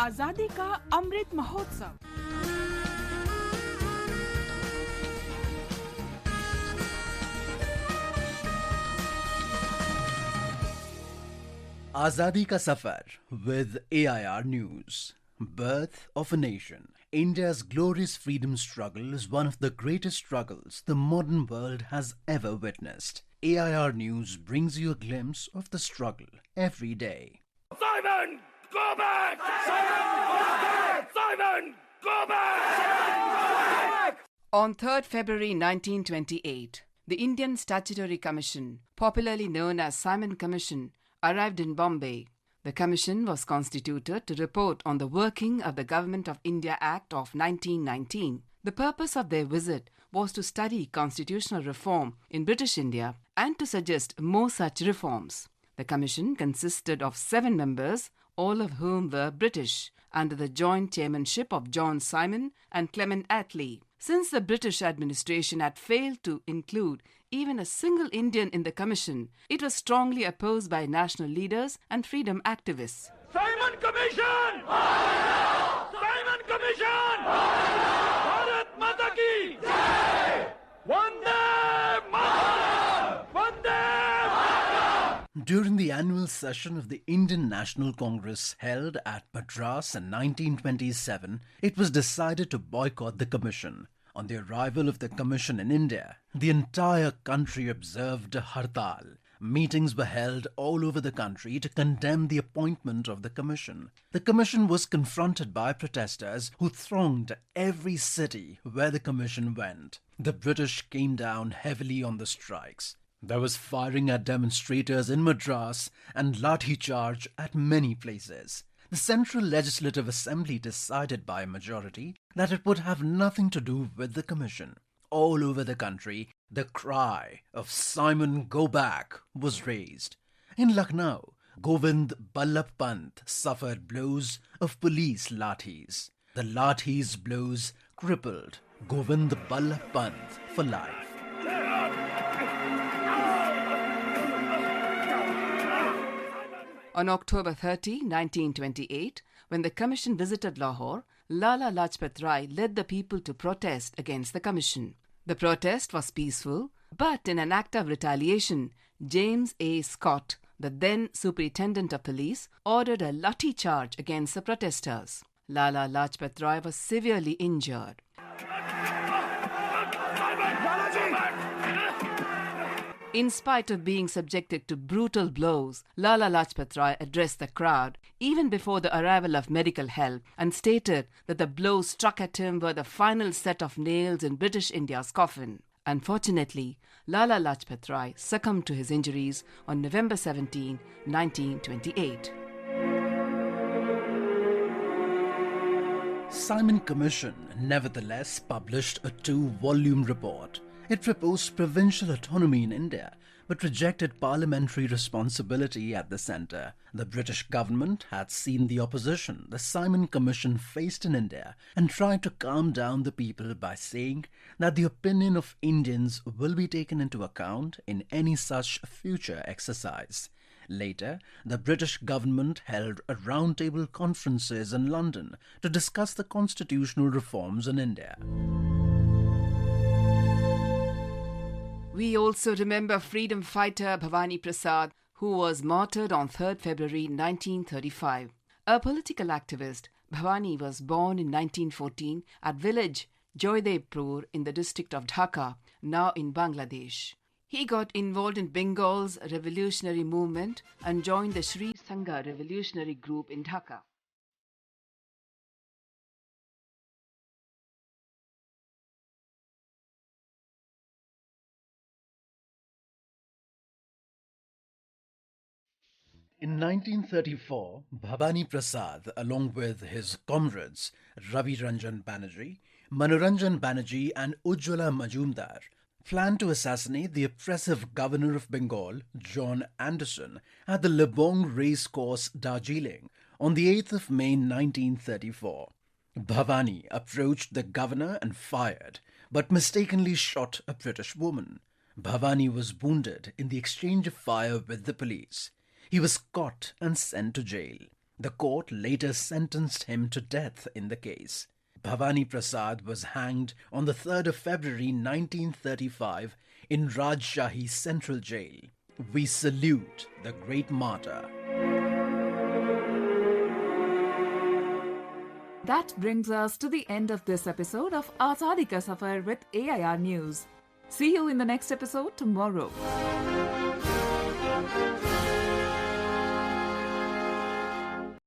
आजादी का Amrit Mahotsav. Azadi ka Safar with AIR News. Birth of a Nation. India's glorious freedom struggle is one of the greatest struggles the modern world has ever witnessed. AIR News brings you a glimpse of the struggle every day. Simon, go back! Simon, go back! Simon, go back! Simon, go back! On 3rd February 1928, the Indian Statutory Commission, popularly known as Simon Commission, arrived in Bombay. The commission was constituted to report on the working of the Government of India Act of 1919. The purpose of their visit was to study constitutional reform in British India and to suggest more such reforms. The commission consisted of 7 members, all of whom were British, under the joint chairmanship of John Simon and Clement Attlee. Since the British administration had failed to include even a single Indian in the commission, it was strongly opposed by national leaders and freedom activists. Simon Commission! Simon Commission! Bharat Mata ki Jai! Vande Mataram! Vande Mataram! During the annual session of the Indian National Congress held at Madras in 1927, it was decided to boycott the commission. On the arrival of the commission in India, the entire country observed a hartal. Meetings were held all over the country to condemn the appointment of the commission. The commission was confronted by protesters who thronged every city where the commission went. The British came down heavily on the strikes. There was firing at demonstrators in Madras and lathi charge at many places. The Central Legislative Assembly decided by a majority that it would have nothing to do with the commission. All over the country, the cry of Simon, go back was raised. In Lucknow, Govind Ballabh Pant suffered blows of police lathis. The lathis blows crippled Govind Ballabh Pant for life. On October 30, 1928, when the commission visited Lahore, Lala Lajpat Rai led the people to protest against the commission. The protest was peaceful, but in an act of retaliation, James A. Scott, the then superintendent of police, ordered a lathi charge against the protesters. Lala Lajpat Rai was severely injured. In spite of being subjected to brutal blows, Lala Lajpat Rai addressed the crowd even before the arrival of medical help and stated that the blows struck at him were the final set of nails in British India's coffin. Unfortunately, Lala Lajpat Rai succumbed to his injuries on November 17, 1928. Simon Commission nevertheless published a 2-volume report. It proposed provincial autonomy in India, but rejected parliamentary responsibility at the centre. The British government had seen the opposition the Simon Commission faced in India and tried to calm down the people by saying that the opinion of Indians will be taken into account in any such future exercise. Later, the British government held roundtable conferences in London to discuss the constitutional reforms in India. We also remember freedom fighter Bhabani Prasad, who was martyred on 3rd February 1935. A political activist, Bhabani was born in 1914 at village Joydebpur in the district of Dhaka, now in Bangladesh. He got involved in Bengal's revolutionary movement and joined the Sri Sangha revolutionary group in Dhaka. In 1934, Bhabani Prasad, along with his comrades Ravi Ranjan Banerjee, Manoranjan Banerjee and Ujjwala Majumdar, planned to assassinate the oppressive governor of Bengal, John Anderson, at the Lebong race course, Darjeeling, on the 8th of May 1934. Bhabani approached the governor and fired, but mistakenly shot a British woman. Bhabani was wounded in the exchange of fire with the police. He was caught and sent to jail. The court later sentenced him to death in the case. Bhabani Prasad was hanged on the 3rd of February 1935 in Rajshahi Central Jail. We salute the great martyr. That brings us to the end of this episode of Azadi Ka Safar with AIR News. See you in the next episode tomorrow.